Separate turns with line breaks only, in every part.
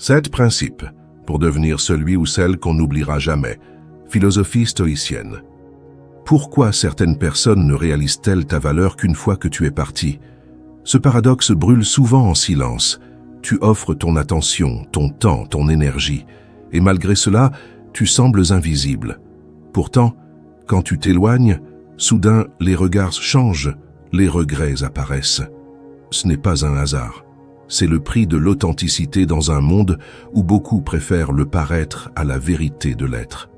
7 principes pour devenir celui ou celle qu'on n'oubliera jamais. Philosophie stoïcienne. Pourquoi certaines personnes ne réalisent-elles ta valeur qu'une fois que tu es parti? Ce paradoxe brûle souvent en silence. Tu offres ton attention, ton temps, ton énergie, et malgré cela, tu sembles invisible. Pourtant, quand tu t'éloignes, soudain les regards changent, les regrets apparaissent. Ce n'est pas un hasard. C'est le prix de l'authenticité dans un monde où beaucoup préfèrent le paraître à la vérité de l'être.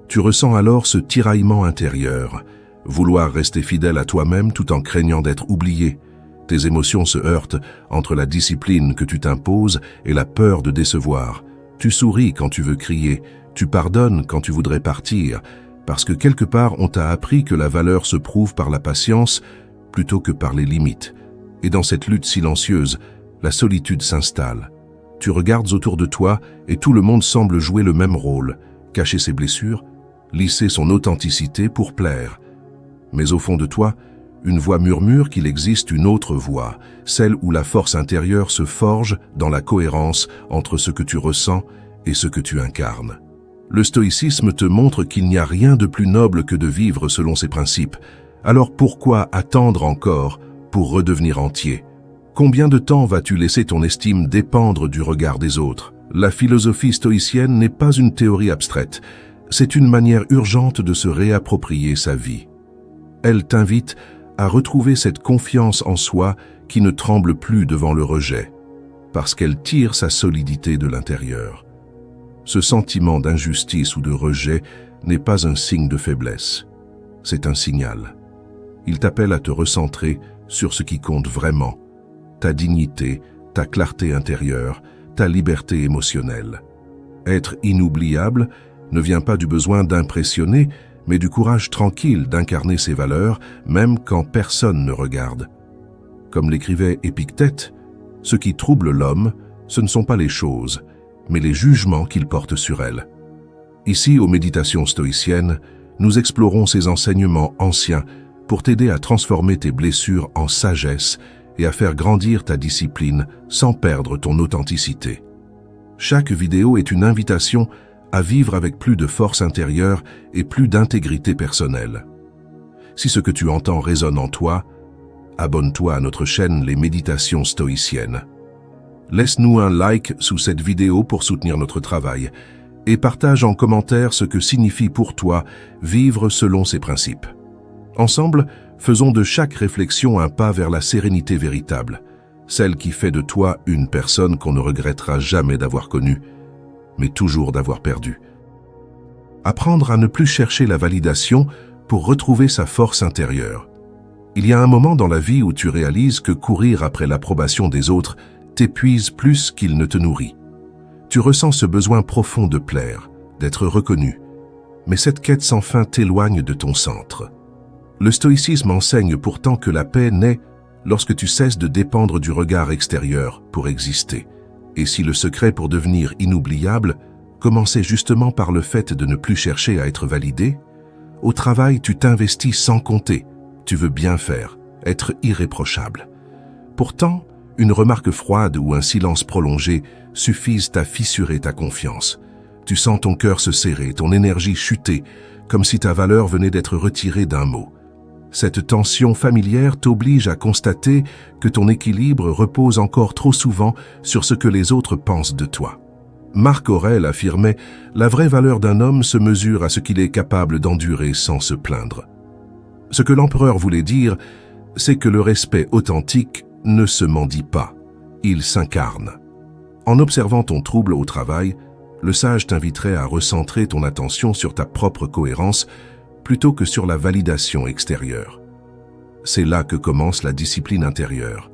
Tu ressens alors ce tiraillement intérieur, vouloir rester fidèle à toi-même tout en craignant d'être oublié. Tes émotions se heurtent entre la discipline que tu t'imposes et la peur de décevoir. Tu souris quand tu veux crier, tu pardonnes quand tu voudrais partir, parce que quelque part on t'a appris que la valeur se prouve par la patience plutôt que par les limites. Et dans cette lutte silencieuse, la solitude s'installe. Tu regardes autour de toi et tout le monde semble jouer le même rôle, cacher ses blessures, lisser son authenticité pour plaire. Mais au fond de toi, une voix murmure qu'il existe une autre voix, celle où la force intérieure se forge dans la cohérence entre ce que tu ressens et ce que tu incarnes. Le stoïcisme te montre qu'il n'y a rien de plus noble que de vivre selon ses principes. Alors pourquoi attendre encore pour redevenir entier? Combien de temps vas-tu laisser ton estime dépendre du regard des autres? La philosophie stoïcienne n'est pas une théorie abstraite, c'est une manière urgente de se réapproprier sa vie. Elle t'invite à retrouver cette confiance en soi qui ne tremble plus devant le rejet, parce qu'elle tire sa solidité de l'intérieur. Ce sentiment d'injustice ou de rejet n'est pas un signe de faiblesse, c'est un signal. Il t'appelle à te recentrer sur ce qui compte vraiment, ta dignité, ta clarté intérieure, ta liberté émotionnelle. Être inoubliable ne vient pas du besoin d'impressionner, mais du courage tranquille d'incarner ses valeurs, même quand personne ne regarde. Comme l'écrivait Épictète, ce qui trouble l'homme, ce ne sont pas les choses, mais les jugements qu'il porte sur elles. Ici, aux méditations stoïciennes, nous explorons ces enseignements anciens pour t'aider à transformer tes blessures en sagesse et à faire grandir ta discipline sans perdre ton authenticité. Chaque vidéo est une invitation à vivre avec plus de force intérieure et plus d'intégrité personnelle. Si ce que tu entends résonne en toi, abonne-toi à notre chaîne Les Méditations Stoïciennes. Laisse-nous un like sous cette vidéo pour soutenir notre travail et partage en commentaire ce que signifie pour toi vivre selon ces principes. Ensemble, faisons de chaque réflexion un pas vers la sérénité véritable, celle qui fait de toi une personne qu'on ne regrettera jamais d'avoir connue, mais toujours d'avoir perdue. Apprendre à ne plus chercher la validation pour retrouver sa force intérieure. Il y a un moment dans la vie où tu réalises que courir après l'approbation des autres t'épuise plus qu'il ne te nourrit. Tu ressens ce besoin profond de plaire, d'être reconnu, mais cette quête sans fin t'éloigne de ton centre. Le stoïcisme enseigne pourtant que la paix naît lorsque tu cesses de dépendre du regard extérieur pour exister. Et si le secret pour devenir inoubliable commençait justement par le fait de ne plus chercher à être validé, au travail tu t'investis sans compter, tu veux bien faire, être irréprochable. Pourtant, une remarque froide ou un silence prolongé suffisent à fissurer ta confiance. Tu sens ton cœur se serrer, ton énergie chuter, comme si ta valeur venait d'être retirée d'un mot. Cette tension familière t'oblige à constater que ton équilibre repose encore trop souvent sur ce que les autres pensent de toi. Marc Aurèle affirmait « La vraie valeur d'un homme se mesure à ce qu'il est capable d'endurer sans se plaindre ». Ce que l'empereur voulait dire, c'est que le respect authentique ne se mendie pas, il s'incarne. En observant ton trouble au travail, le sage t'inviterait à recentrer ton attention sur ta propre cohérence plutôt que sur la validation extérieure. C'est là que commence la discipline intérieure,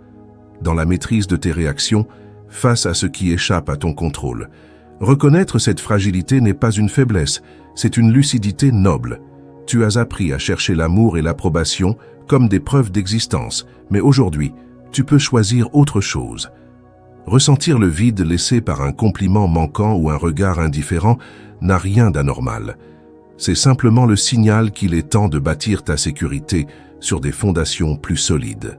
dans la maîtrise de tes réactions face à ce qui échappe à ton contrôle. Reconnaître cette fragilité n'est pas une faiblesse, c'est une lucidité noble. Tu as appris à chercher l'amour et l'approbation comme des preuves d'existence, mais aujourd'hui, tu peux choisir autre chose. Ressentir le vide laissé par un compliment manquant ou un regard indifférent n'a rien d'anormal. C'est simplement le signal qu'il est temps de bâtir ta sécurité sur des fondations plus solides.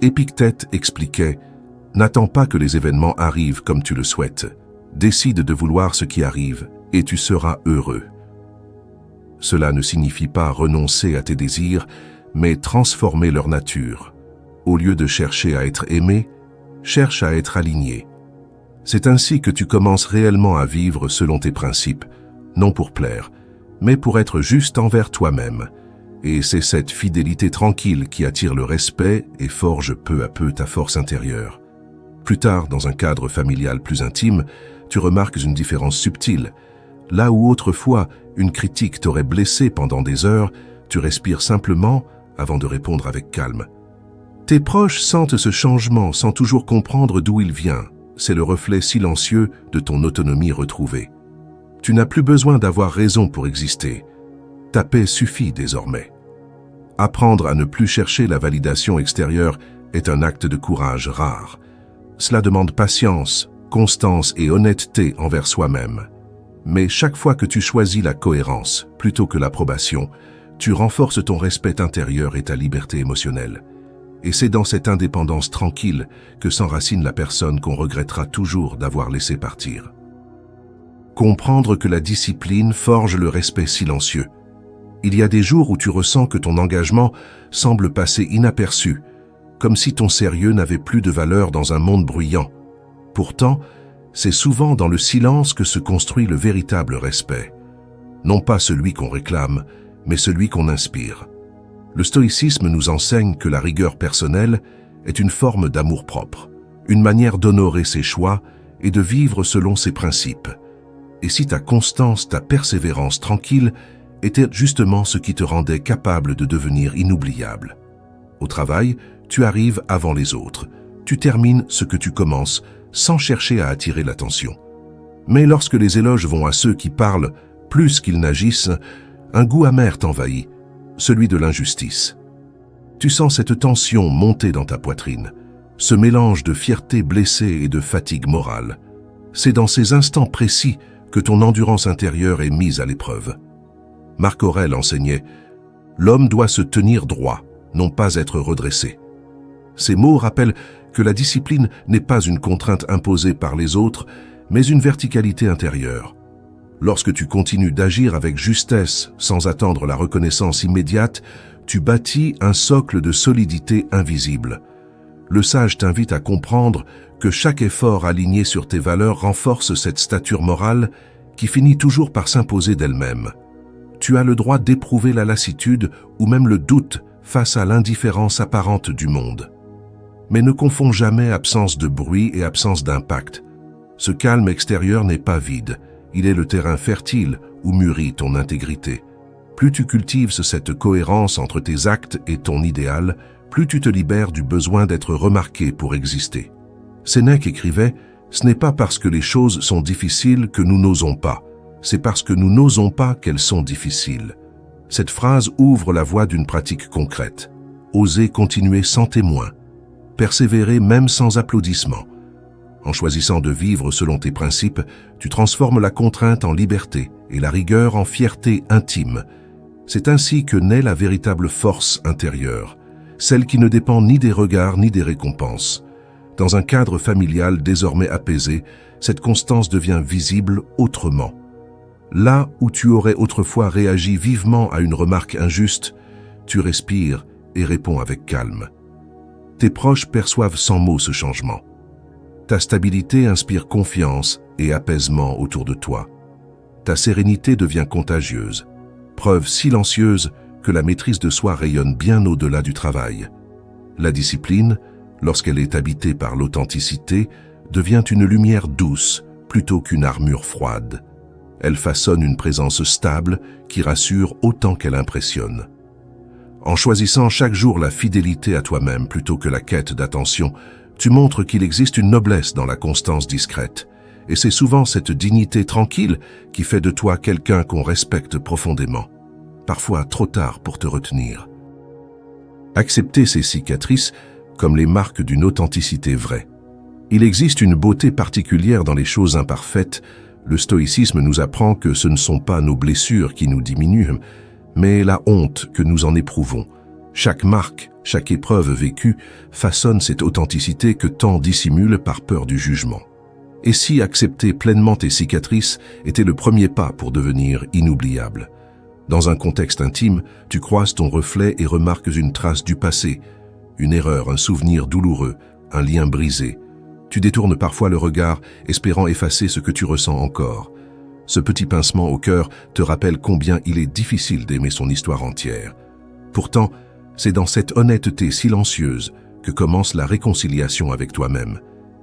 Épictète expliquait N'attends pas que les événements arrivent comme tu le souhaites. Décide de vouloir ce qui arrive et tu seras heureux. Cela ne signifie pas renoncer à tes désirs, mais transformer leur nature. Au lieu de chercher à être aimé, cherche à être aligné. C'est ainsi que tu commences réellement à vivre selon tes principes, non pour plaire, mais pour être juste envers toi-même. Et c'est cette fidélité tranquille qui attire le respect et forge peu à peu ta force intérieure. Plus tard, dans un cadre familial plus intime, tu remarques une différence subtile. Là où autrefois, une critique t'aurait blessé pendant des heures, tu respires simplement avant de répondre avec calme. Tes proches sentent ce changement sans toujours comprendre d'où il vient. C'est le reflet silencieux de ton autonomie retrouvée. Tu n'as plus besoin d'avoir raison pour exister. Ta paix suffit désormais. Apprendre à ne plus chercher la validation extérieure est un acte de courage rare. Cela demande patience, constance et honnêteté envers soi-même. Mais chaque fois que tu choisis la cohérence plutôt que l'approbation, tu renforces ton respect intérieur et ta liberté émotionnelle. Et c'est dans cette indépendance tranquille que s'enracine la personne qu'on regrettera toujours d'avoir laissé partir. Comprendre que la discipline forge le respect silencieux. Il y a des jours où tu ressens que ton engagement semble passer inaperçu, comme si ton sérieux n'avait plus de valeur dans un monde bruyant. Pourtant, c'est souvent dans le silence que se construit le véritable respect. Non pas celui qu'on réclame, mais celui qu'on inspire. Le stoïcisme nous enseigne que la rigueur personnelle est une forme d'amour-propre, une manière d'honorer ses choix et de vivre selon ses principes. Et si ta constance, ta persévérance tranquille était justement ce qui te rendait capable de devenir inoubliable. Au travail, tu arrives avant les autres. Tu termines ce que tu commences sans chercher à attirer l'attention. Mais lorsque les éloges vont à ceux qui parlent plus qu'ils n'agissent, un goût amer t'envahit, celui de l'injustice. Tu sens cette tension monter dans ta poitrine, ce mélange de fierté blessée et de fatigue morale. C'est dans ces instants précis que ton endurance intérieure est mise à l'épreuve. Marc Aurèle enseignait « L'homme doit se tenir droit, non pas être redressé ». Ces mots rappellent que la discipline n'est pas une contrainte imposée par les autres, mais une verticalité intérieure. Lorsque tu continues d'agir avec justesse sans attendre la reconnaissance immédiate, tu bâtis un socle de solidité invisible. Le sage t'invite à comprendre que chaque effort aligné sur tes valeurs renforce cette stature morale qui finit toujours par s'imposer d'elle-même. Tu as le droit d'éprouver la lassitude ou même le doute face à l'indifférence apparente du monde. Mais ne confonds jamais absence de bruit et absence d'impact. Ce calme extérieur n'est pas vide, il est le terrain fertile où mûrit ton intégrité. Plus tu cultives cette cohérence entre tes actes et ton idéal, plus tu te libères du besoin d'être remarqué pour exister. Sénèque écrivait « Ce n'est pas parce que les choses sont difficiles que nous n'osons pas, c'est parce que nous n'osons pas qu'elles sont difficiles. » Cette phrase ouvre la voie d'une pratique concrète. Oser continuer sans témoin. Persévérer même sans applaudissements. En choisissant de vivre selon tes principes, tu transformes la contrainte en liberté et la rigueur en fierté intime. C'est ainsi que naît la véritable force intérieure, celle qui ne dépend ni des regards ni des récompenses. Dans un cadre familial désormais apaisé, cette constance devient visible autrement. Là où tu aurais autrefois réagi vivement à une remarque injuste, tu respires et réponds avec calme. Tes proches perçoivent sans mots ce changement. Ta stabilité inspire confiance et apaisement autour de toi. Ta sérénité devient contagieuse, preuve silencieuse que la maîtrise de soi rayonne bien au-delà du travail. La discipline, lorsqu'elle est habitée par l'authenticité, devient une lumière douce plutôt qu'une armure froide. Elle façonne une présence stable qui rassure autant qu'elle impressionne. En choisissant chaque jour la fidélité à toi-même plutôt que la quête d'attention, tu montres qu'il existe une noblesse dans la constance discrète. Et c'est souvent cette dignité tranquille qui fait de toi quelqu'un qu'on respecte profondément. Parfois trop tard pour te retenir. Accepter ces cicatrices comme les marques d'une authenticité vraie. Il existe une beauté particulière dans les choses imparfaites. Le stoïcisme nous apprend que ce ne sont pas nos blessures qui nous diminuent, mais la honte que nous en éprouvons. Chaque marque, chaque épreuve vécue façonne cette authenticité que tant dissimulent par peur du jugement. Et si accepter pleinement tes cicatrices était le premier pas pour devenir inoubliable? Dans un contexte intime, tu croises ton reflet et remarques une trace du passé, une erreur, un souvenir douloureux, un lien brisé. Tu détournes parfois le regard, espérant effacer ce que tu ressens encore. Ce petit pincement au cœur te rappelle combien il est difficile d'aimer son histoire entière. Pourtant, c'est dans cette honnêteté silencieuse que commence la réconciliation avec toi-même.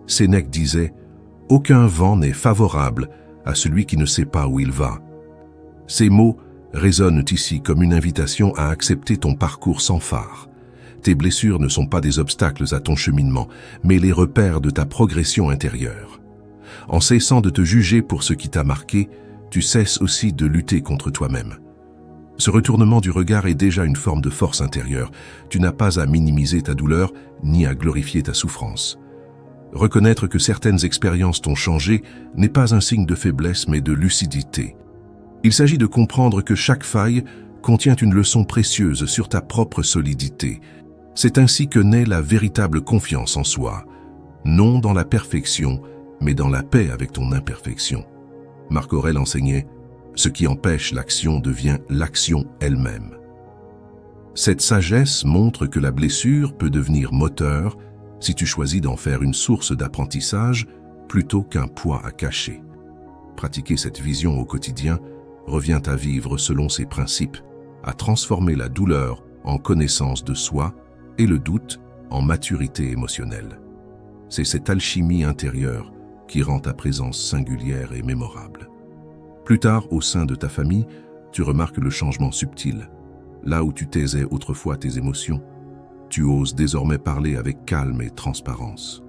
Sénèque disait « Aucun vent n'est favorable à celui qui ne sait pas où il va ». Ces mots résonnent ici comme une invitation à accepter ton parcours sans phare. Tes blessures ne sont pas des obstacles à ton cheminement, mais les repères de ta progression intérieure. En cessant de te juger pour ce qui t'a marqué, tu cesses aussi de lutter contre toi-même. Ce retournement du regard est déjà une forme de force intérieure. Tu n'as pas à minimiser ta douleur, ni à glorifier ta souffrance. Reconnaître que certaines expériences t'ont changé n'est pas un signe de faiblesse, mais de lucidité. Il s'agit de comprendre que chaque faille contient une leçon précieuse sur ta propre solidité. C'est ainsi que naît la véritable confiance en soi, non dans la perfection, mais dans la paix avec ton imperfection. Marc Aurèle enseignait « Ce qui empêche l'action devient l'action elle-même ». Cette sagesse montre que la blessure peut devenir moteur si tu choisis d'en faire une source d'apprentissage plutôt qu'un poids à cacher. Pratiquer cette vision au quotidien revient à vivre selon ses principes, à transformer la douleur en connaissance de soi et le doute en maturité émotionnelle. C'est cette alchimie intérieure qui rend ta présence singulière et mémorable. Plus tard, au sein de ta famille, tu remarques le changement subtil. Là où tu taisais autrefois tes émotions, tu oses désormais parler avec calme et transparence.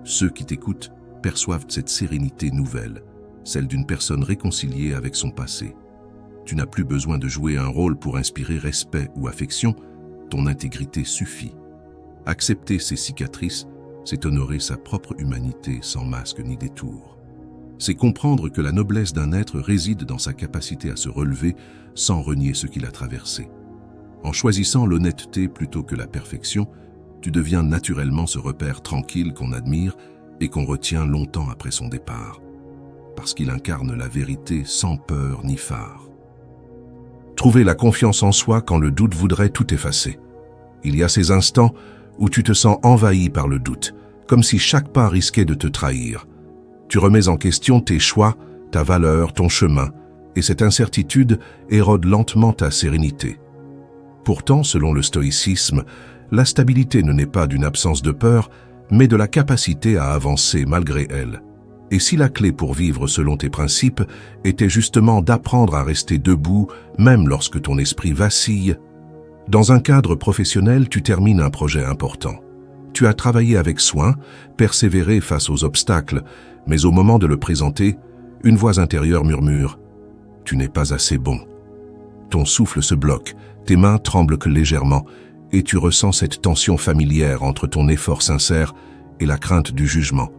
Ceux qui t'écoutent perçoivent cette sérénité nouvelle, celle d'une personne réconciliée avec son passé. Tu n'as plus besoin de jouer un rôle pour inspirer respect ou affection, ton intégrité suffit. Accepter ses cicatrices, c'est honorer sa propre humanité sans masque ni détour. C'est comprendre que la noblesse d'un être réside dans sa capacité à se relever sans renier ce qu'il a traversé. En choisissant l'honnêteté plutôt que la perfection, tu deviens naturellement ce repère tranquille qu'on admire et qu'on retient longtemps après son départ, parce qu'il incarne la vérité sans peur ni phare. Trouver la confiance en soi quand le doute voudrait tout effacer. Il y a ces instants où tu te sens envahi par le doute, comme si chaque pas risquait de te trahir. Tu remets en question tes choix, ta valeur, ton chemin, et cette incertitude érode lentement ta sérénité. Pourtant, selon le stoïcisme, la stabilité ne naît pas d'une absence de peur, mais de la capacité à avancer malgré elle. Et si la clé pour vivre selon tes principes était justement d'apprendre à rester debout, même lorsque ton esprit vacille? Dans un cadre professionnel, tu termines un projet important. Tu as travaillé avec soin, persévéré face aux obstacles, mais au moment de le présenter, une voix intérieure murmure « Tu n'es pas assez bon ». Ton souffle se bloque, tes mains tremblent que légèrement, et tu ressens cette tension familière entre ton effort sincère et la crainte du jugement.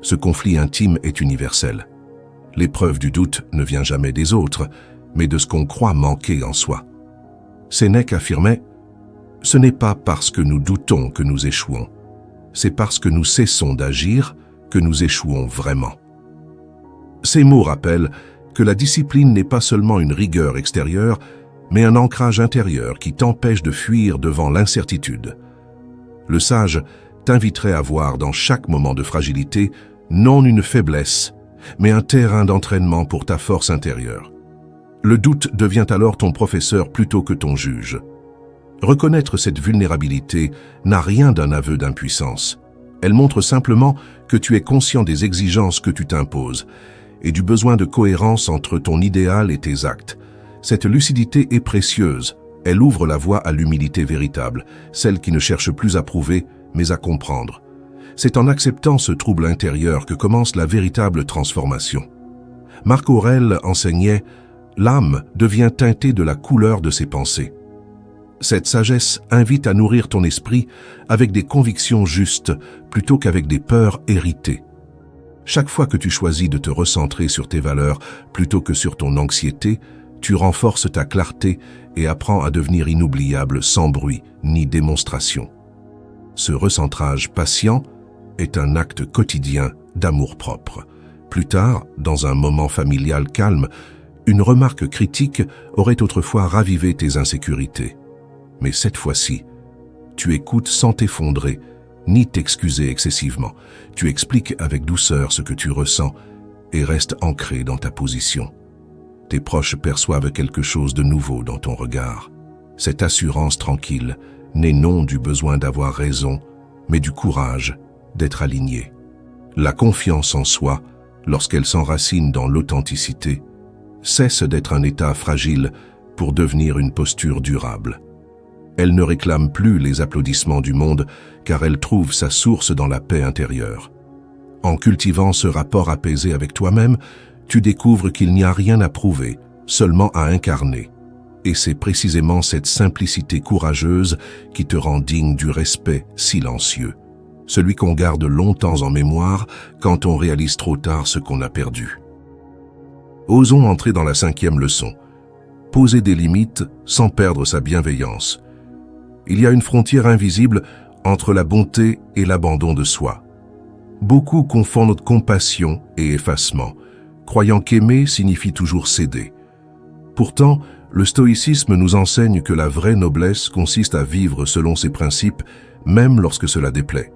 Ce conflit intime est universel. L'épreuve du doute ne vient jamais des autres, mais de ce qu'on croit manquer en soi. Sénèque affirmait « Ce n'est pas parce que nous doutons que nous échouons, c'est parce que nous cessons d'agir que nous échouons vraiment. » Ces mots rappellent que la discipline n'est pas seulement une rigueur extérieure, mais un ancrage intérieur qui t'empêche de fuir devant l'incertitude. Le sage t'inviterait à voir dans chaque moment de fragilité non une faiblesse, mais un terrain d'entraînement pour ta force intérieure. Le doute devient alors ton professeur plutôt que ton juge. Reconnaître cette vulnérabilité n'a rien d'un aveu d'impuissance. Elle montre simplement que tu es conscient des exigences que tu t'imposes et du besoin de cohérence entre ton idéal et tes actes. Cette lucidité est précieuse. Elle ouvre la voie à l'humilité véritable, celle qui ne cherche plus à prouver, mais à comprendre. C'est en acceptant ce trouble intérieur que commence la véritable transformation. Marc Aurèle enseignait « L'âme devient teintée de la couleur de ses pensées ». Cette sagesse invite à nourrir ton esprit avec des convictions justes plutôt qu'avec des peurs héritées. Chaque fois que tu choisis de te recentrer sur tes valeurs plutôt que sur ton anxiété, tu renforces ta clarté et apprends à devenir inoubliable sans bruit ni démonstration. Ce recentrage patient est un acte quotidien d'amour-propre. Plus tard, dans un moment familial calme, une remarque critique aurait autrefois ravivé tes insécurités. Mais cette fois-ci, tu écoutes sans t'effondrer, ni t'excuser excessivement. Tu expliques avec douceur ce que tu ressens et restes ancré dans ta position. Tes proches perçoivent quelque chose de nouveau dans ton regard. Cette assurance tranquille n'est non du besoin d'avoir raison, mais du courage d'être aligné. La confiance en soi, lorsqu'elle s'enracine dans l'authenticité, cesse d'être un état fragile pour devenir une posture durable. Elle ne réclame plus les applaudissements du monde car elle trouve sa source dans la paix intérieure. En cultivant ce rapport apaisé avec toi-même, tu découvres qu'il n'y a rien à prouver, seulement à incarner. Et c'est précisément cette simplicité courageuse qui te rend digne du respect silencieux, celui qu'on garde longtemps en mémoire quand on réalise trop tard ce qu'on a perdu. Osons entrer dans la 5e leçon. Poser des limites sans perdre sa bienveillance. Il y a une frontière invisible entre la bonté et l'abandon de soi. Beaucoup confondent compassion et effacement, croyant qu'aimer signifie toujours céder. Pourtant, le stoïcisme nous enseigne que la vraie noblesse consiste à vivre selon ses principes, même lorsque cela déplaît.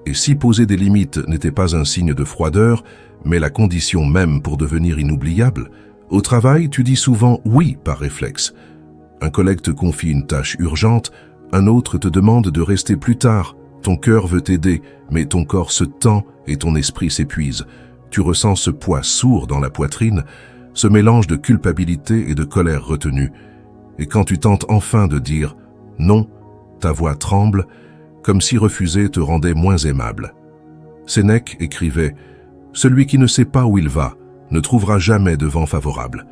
Et si poser des limites n'était pas un signe de froideur, mais la condition même pour devenir inoubliable, au travail, tu dis souvent oui par réflexe. Un collègue te confie une tâche urgente, un autre te demande de rester plus tard. Ton cœur veut t'aider, mais ton corps se tend et ton esprit s'épuise. Tu ressens ce poids sourd dans la poitrine, ce mélange de culpabilité et de colère retenue. Et quand tu tentes enfin de dire « non », ta voix tremble, comme si refuser te rendait moins aimable. Sénèque écrivait « Celui qui ne sait pas où il va ne trouvera jamais de vent favorable ».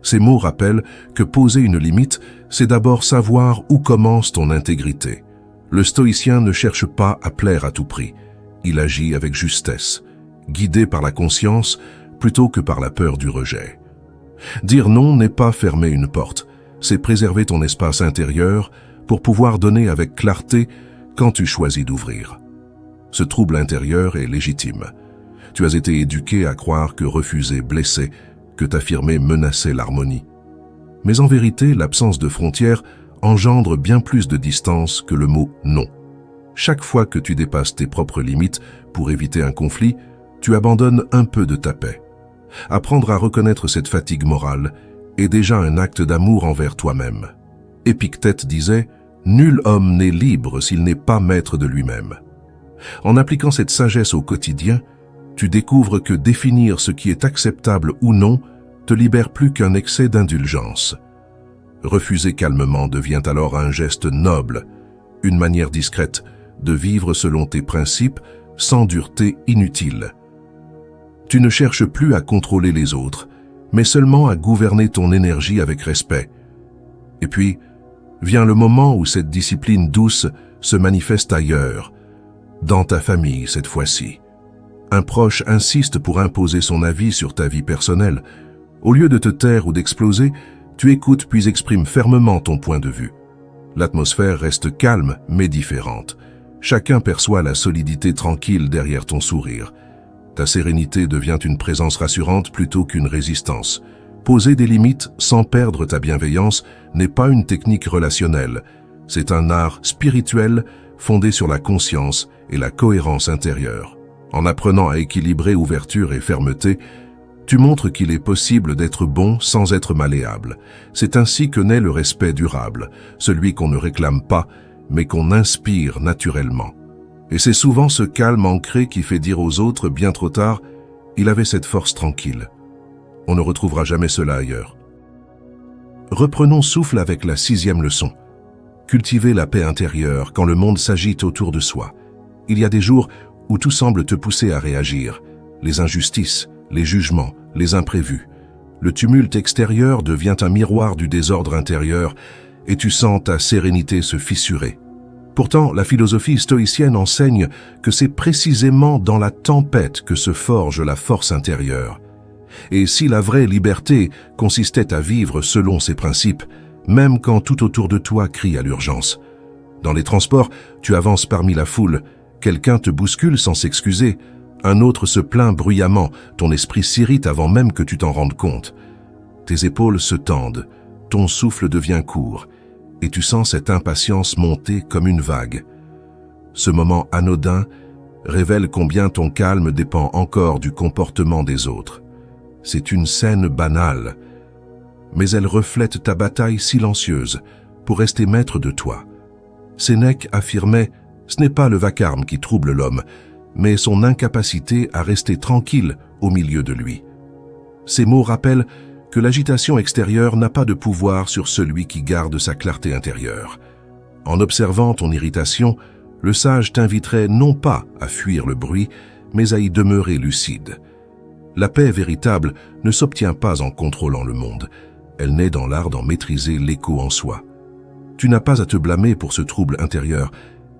Ces mots rappellent que poser une limite, c'est d'abord savoir où commence ton intégrité. Le stoïcien ne cherche pas à plaire à tout prix. Il agit avec justesse, guidé par la conscience plutôt que par la peur du rejet. Dire non n'est pas fermer une porte, c'est préserver ton espace intérieur pour pouvoir donner avec clarté quand tu choisis d'ouvrir. Ce trouble intérieur est légitime. Tu as été éduqué à croire que refuser blessait, que t'affirmer menaçait l'harmonie. Mais en vérité, l'absence de frontières engendre bien plus de distance que le mot « non ». Chaque fois que tu dépasses tes propres limites pour éviter un conflit, tu abandonnes un peu de ta paix. Apprendre à reconnaître cette fatigue morale est déjà un acte d'amour envers toi-même. Épictète disait « Nul homme n'est libre s'il n'est pas maître de lui-même ». En appliquant cette sagesse au quotidien, tu découvres que définir ce qui est acceptable ou non te libère plus qu'un excès d'indulgence. Refuser calmement devient alors un geste noble, une manière discrète de vivre selon tes principes sans dureté inutile. Tu ne cherches plus à contrôler les autres, mais seulement à gouverner ton énergie avec respect. Et puis, vient le moment où cette discipline douce se manifeste ailleurs, dans ta famille cette fois-ci. Un proche insiste pour imposer son avis sur ta vie personnelle. Au lieu de te taire ou d'exploser, tu écoutes puis exprimes fermement ton point de vue. L'atmosphère reste calme mais différente. Chacun perçoit la solidité tranquille derrière ton sourire. Ta sérénité devient une présence rassurante plutôt qu'une résistance. Poser des limites sans perdre ta bienveillance n'est pas une technique relationnelle. C'est un art spirituel fondé sur la conscience et la cohérence intérieure. En apprenant à équilibrer ouverture et fermeté, tu montres qu'il est possible d'être bon sans être malléable. C'est ainsi que naît le respect durable, celui qu'on ne réclame pas, mais qu'on inspire naturellement. Et c'est souvent ce calme ancré qui fait dire aux autres bien trop tard « il avait cette force tranquille ». On ne retrouvera jamais cela ailleurs. Reprenons souffle avec la 6e leçon. Cultiver la paix intérieure quand le monde s'agite autour de soi. Il y a des jours où tout semble te pousser à réagir. Les injustices, les jugements, les imprévus. Le tumulte extérieur devient un miroir du désordre intérieur et tu sens ta sérénité se fissurer. Pourtant, la philosophie stoïcienne enseigne que c'est précisément dans la tempête que se forge la force intérieure. Et si la vraie liberté consistait à vivre selon ses principes, même quand tout autour de toi crie à l'urgence. Dans les transports, tu avances parmi la foule, quelqu'un te bouscule sans s'excuser, un autre se plaint bruyamment, ton esprit s'irrite avant même que tu t'en rendes compte. Tes épaules se tendent, ton souffle devient court, et tu sens cette impatience monter comme une vague. Ce moment anodin révèle combien ton calme dépend encore du comportement des autres. C'est une scène banale, mais elle reflète ta bataille silencieuse pour rester maître de toi. Sénèque affirmait « Ce n'est pas le vacarme qui trouble l'homme, mais son incapacité à rester tranquille au milieu de lui. » Ces mots rappellent que l'agitation extérieure n'a pas de pouvoir sur celui qui garde sa clarté intérieure. En observant ton irritation, le sage t'inviterait non pas à fuir le bruit, mais à y demeurer lucide. La paix véritable ne s'obtient pas en contrôlant le monde. Elle naît dans l'art d'en maîtriser l'écho en soi. Tu n'as pas à te blâmer pour ce trouble intérieur.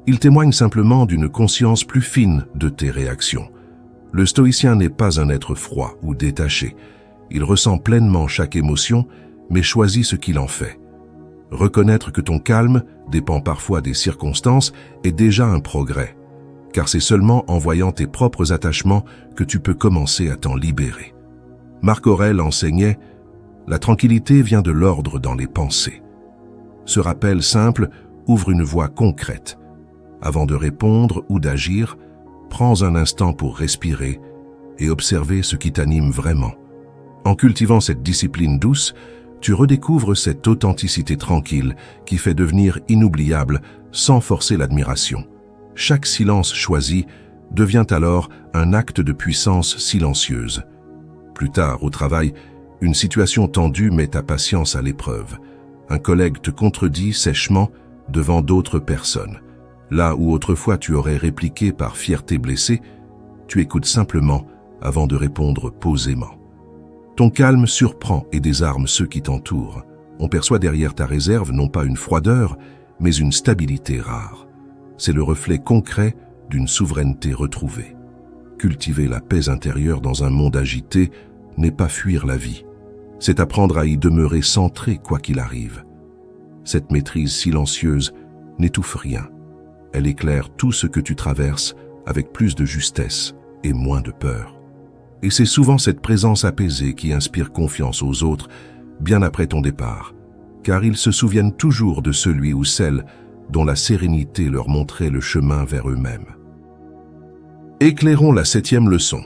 Il témoigne simplement d'une conscience plus fine de tes réactions. Le stoïcien n'est pas un être froid ou détaché. Il ressent pleinement chaque émotion, mais choisit ce qu'il en fait. Reconnaître que ton calme dépend parfois des circonstances est déjà un progrès, car c'est seulement en voyant tes propres attachements que tu peux commencer à t'en libérer. Marc Aurèle enseignait « La tranquillité vient de l'ordre dans les pensées ». Ce rappel simple ouvre une voie concrète. Avant de répondre ou d'agir, prends un instant pour respirer et observer ce qui t'anime vraiment. En cultivant cette discipline douce, tu redécouvres cette authenticité tranquille qui fait devenir inoubliable sans forcer l'admiration. Chaque silence choisi devient alors un acte de puissance silencieuse. Plus tard, au travail, une situation tendue met ta patience à l'épreuve. Un collègue te contredit sèchement devant d'autres personnes. Là où autrefois tu aurais répliqué par fierté blessée, tu écoutes simplement avant de répondre posément. Ton calme surprend et désarme ceux qui t'entourent. On perçoit derrière ta réserve non pas une froideur, mais une stabilité rare. C'est le reflet concret d'une souveraineté retrouvée. Cultiver la paix intérieure dans un monde agité n'est pas fuir la vie. C'est apprendre à y demeurer centré quoi qu'il arrive. Cette maîtrise silencieuse n'étouffe rien. Elle éclaire tout ce que tu traverses avec plus de justesse et moins de peur. Et c'est souvent cette présence apaisée qui inspire confiance aux autres bien après ton départ, car ils se souviennent toujours de celui ou celle dont la sérénité leur montrait le chemin vers eux-mêmes. Éclairons la 7e leçon.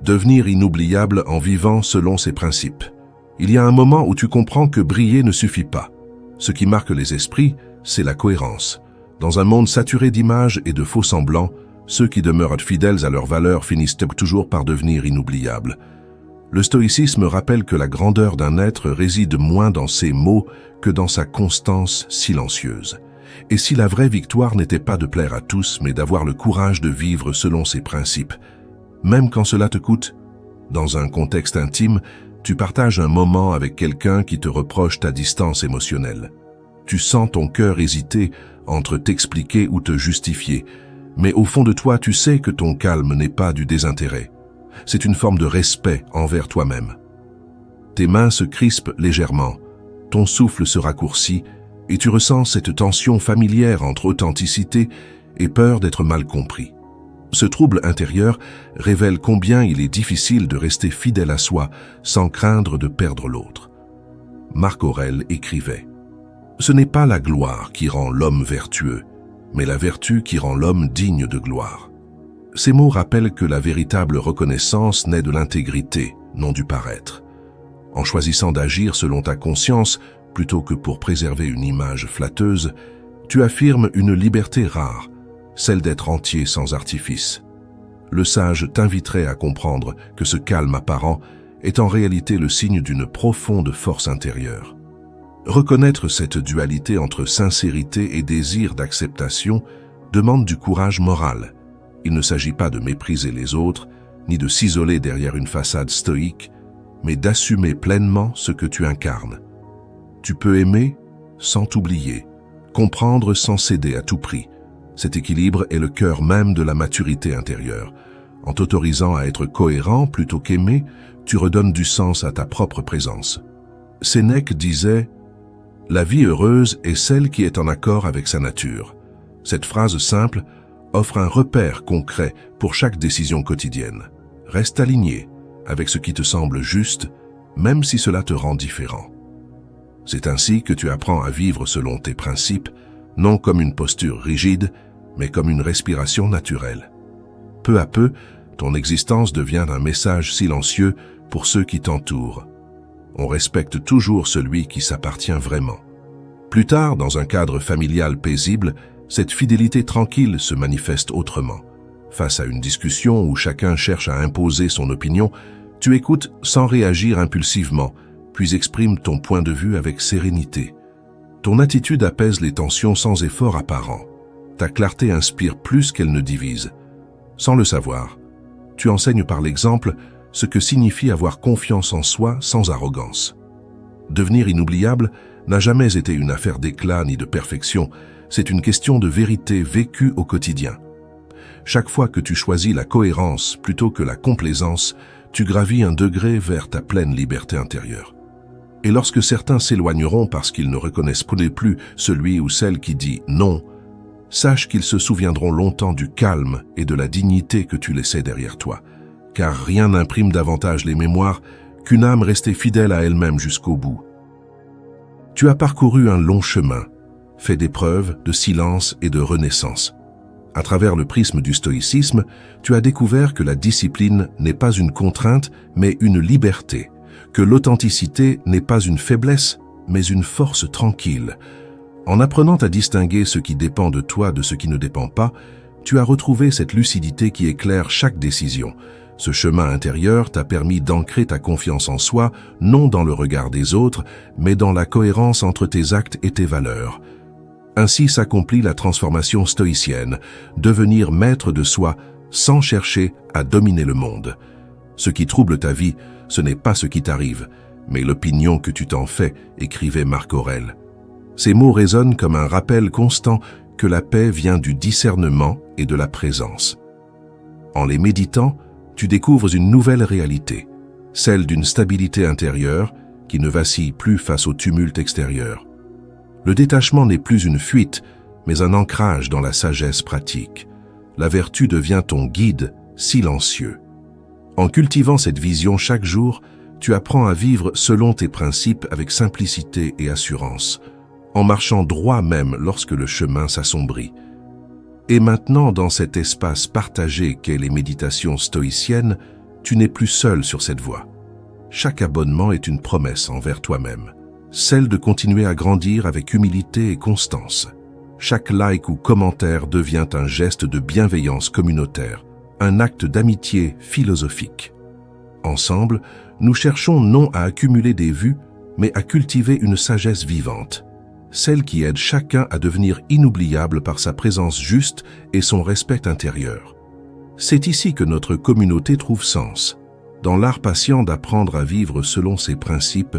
Devenir inoubliable en vivant selon ses principes. Il y a un moment où tu comprends que briller ne suffit pas. Ce qui marque les esprits, c'est la cohérence. Dans un monde saturé d'images et de faux semblants, ceux qui demeurent fidèles à leurs valeurs finissent toujours par devenir inoubliables. Le stoïcisme rappelle que la grandeur d'un être réside moins dans ses mots que dans sa constance silencieuse. Et si la vraie victoire n'était pas de plaire à tous, mais d'avoir le courage de vivre selon ses principes, même quand cela te coûte, dans un contexte intime, tu partages un moment avec quelqu'un qui te reproche ta distance émotionnelle. Tu sens ton cœur hésiter entre t'expliquer ou te justifier, mais au fond de toi, tu sais que ton calme n'est pas du désintérêt. C'est une forme de respect envers toi-même. Tes mains se crispent légèrement, ton souffle se raccourcit et tu ressens cette tension familière entre authenticité et peur d'être mal compris. Ce trouble intérieur révèle combien il est difficile de rester fidèle à soi sans craindre de perdre l'autre. Marc Aurèle écrivait « Ce n'est pas la gloire qui rend l'homme vertueux, mais la vertu qui rend l'homme digne de gloire. » Ces mots rappellent que la véritable reconnaissance naît de l'intégrité, non du paraître. En choisissant d'agir selon ta conscience, plutôt que pour préserver une image flatteuse, tu affirmes une liberté rare, celle d'être entier sans artifice. Le sage t'inviterait à comprendre que ce calme apparent est en réalité le signe d'une profonde force intérieure. Reconnaître cette dualité entre sincérité et désir d'acceptation demande du courage moral. Il ne s'agit pas de mépriser les autres, ni de s'isoler derrière une façade stoïque, mais d'assumer pleinement ce que tu incarnes. Tu peux aimer sans t'oublier, comprendre sans céder à tout prix. Cet équilibre est le cœur même de la maturité intérieure. En t'autorisant à être cohérent plutôt qu'aimé, tu redonnes du sens à ta propre présence. Sénèque disait « La vie heureuse est celle qui est en accord avec sa nature ». Cette phrase simple offre un repère concret pour chaque décision quotidienne. Reste aligné avec ce qui te semble juste, même si cela te rend différent. C'est ainsi que tu apprends à vivre selon tes principes, non comme une posture rigide, mais comme une respiration naturelle. Peu à peu, ton existence devient un message silencieux pour ceux qui t'entourent. On respecte toujours celui qui s'appartient vraiment. Plus tard, dans un cadre familial paisible, cette fidélité tranquille se manifeste autrement. Face à une discussion où chacun cherche à imposer son opinion, tu écoutes sans réagir impulsivement, puis exprimes ton point de vue avec sérénité. Ton attitude apaise les tensions sans effort apparent. Ta clarté inspire plus qu'elle ne divise. Sans le savoir, tu enseignes par l'exemple ce que signifie avoir confiance en soi sans arrogance. Devenir inoubliable n'a jamais été une affaire d'éclat ni de perfection, c'est une question de vérité vécue au quotidien. Chaque fois que tu choisis la cohérence plutôt que la complaisance, tu gravis un degré vers ta pleine liberté intérieure. Et lorsque certains s'éloigneront parce qu'ils ne reconnaissent plus celui ou celle qui dit non, sache qu'ils se souviendront longtemps du calme et de la dignité que tu laissais derrière toi, car rien n'imprime davantage les mémoires qu'une âme restée fidèle à elle-même jusqu'au bout. Tu as parcouru un long chemin, fait d'épreuves, de silence et de renaissance. À travers le prisme du stoïcisme, tu as découvert que la discipline n'est pas une contrainte, mais une liberté, que l'authenticité n'est pas une faiblesse, mais une force tranquille. En apprenant à distinguer ce qui dépend de toi de ce qui ne dépend pas, tu as retrouvé cette lucidité qui éclaire chaque décision. Ce chemin intérieur t'a permis d'ancrer ta confiance en soi, non dans le regard des autres, mais dans la cohérence entre tes actes et tes valeurs. Ainsi s'accomplit la transformation stoïcienne, devenir maître de soi sans chercher à dominer le monde. Ce qui trouble ta vie, ce n'est pas ce qui t'arrive, mais l'opinion que tu t'en fais, écrivait Marc Aurèle. Ces mots résonnent comme un rappel constant que la paix vient du discernement et de la présence. En les méditant, tu découvres une nouvelle réalité, celle d'une stabilité intérieure qui ne vacille plus face au tumulte extérieur. Le détachement n'est plus une fuite, mais un ancrage dans la sagesse pratique. La vertu devient ton guide silencieux. En cultivant cette vision chaque jour, tu apprends à vivre selon tes principes avec simplicité et assurance, en marchant droit même lorsque le chemin s'assombrit. Et maintenant, dans cet espace partagé qu'est les méditations stoïciennes, tu n'es plus seul sur cette voie. Chaque abonnement est une promesse envers toi-même, celle de continuer à grandir avec humilité et constance. Chaque like ou commentaire devient un geste de bienveillance communautaire, un acte d'amitié philosophique. Ensemble, nous cherchons non à accumuler des vues, mais à cultiver une sagesse vivante, celle qui aide chacun à devenir inoubliable par sa présence juste et son respect intérieur. C'est ici que notre communauté trouve sens, dans l'art patient d'apprendre à vivre selon ses principes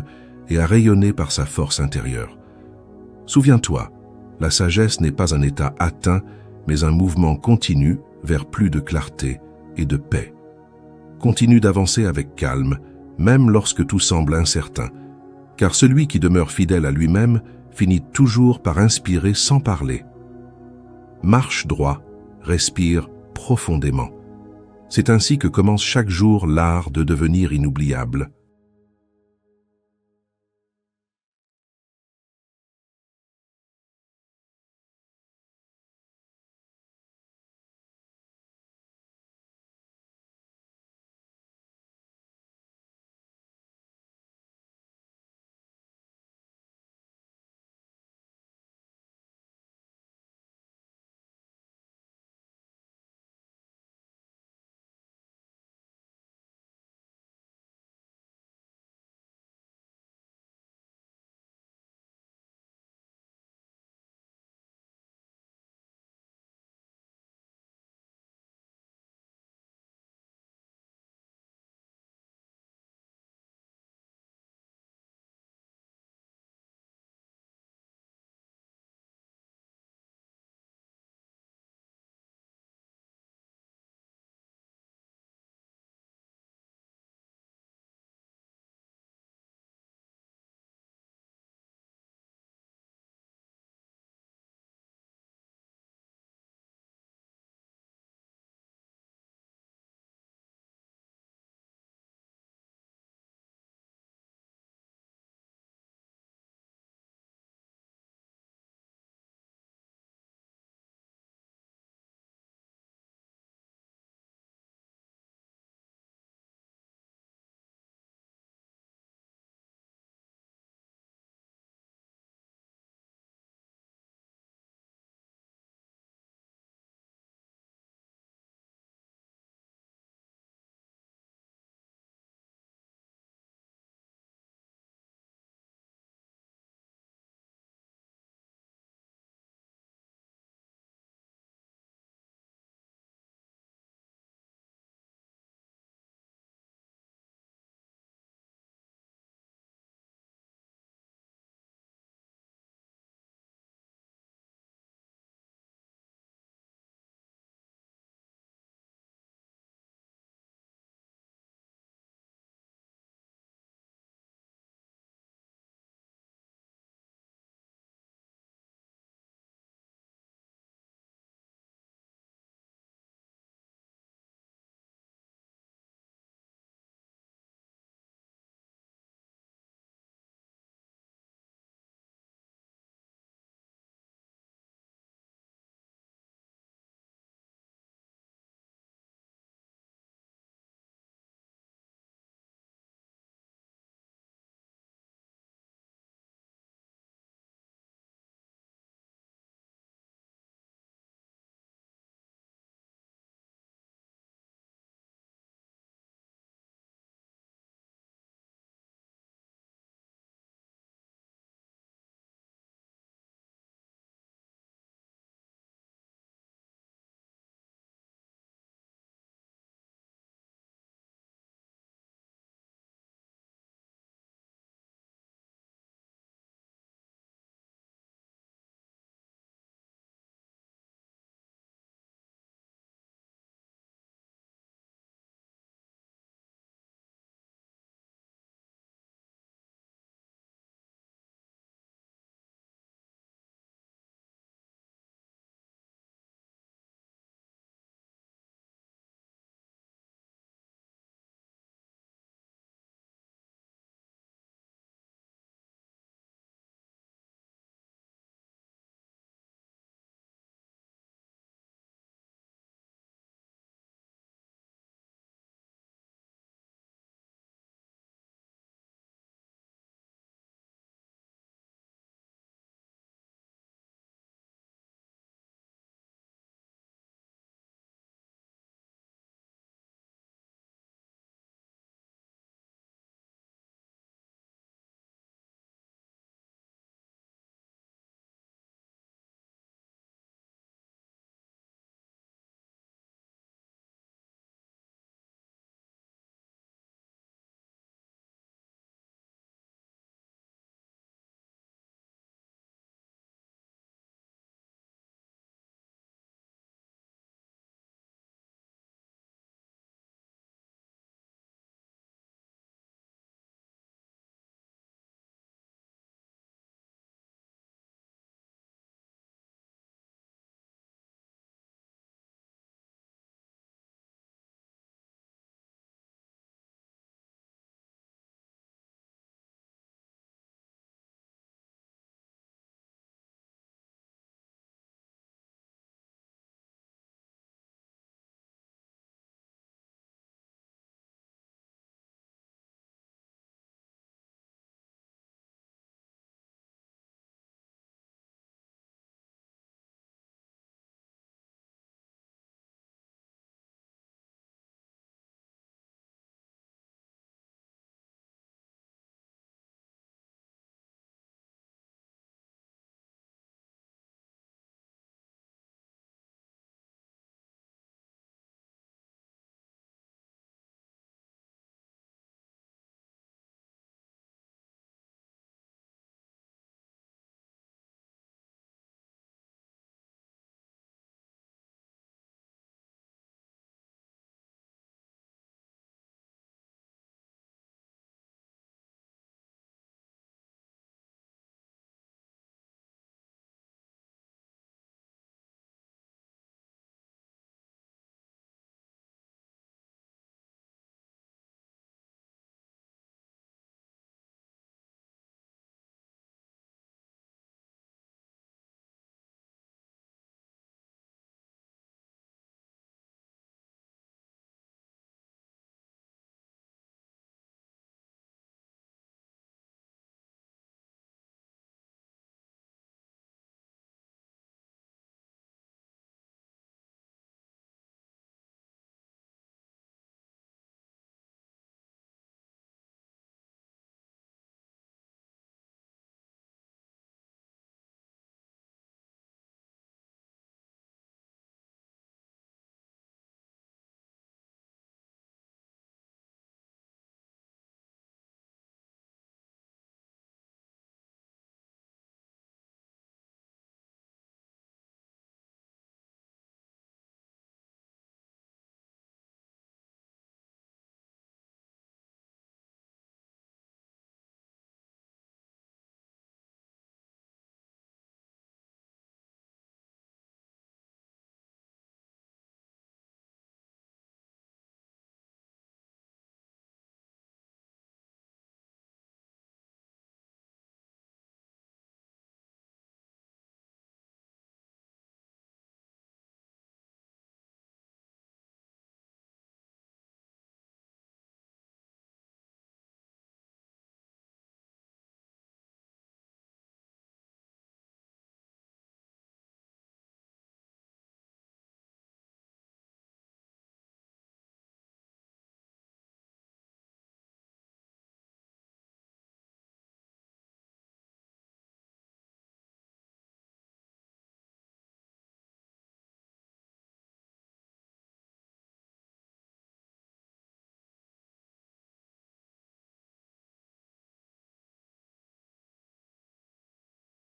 et à rayonner par sa force intérieure. Souviens-toi, la sagesse n'est pas un état atteint, mais un mouvement continu vers plus de clarté et de paix. Continue d'avancer avec calme, même lorsque tout semble incertain, car celui qui demeure fidèle à lui-même finit toujours par inspirer sans parler. Marche droit, respire profondément. C'est ainsi que commence chaque jour l'art de devenir inoubliable.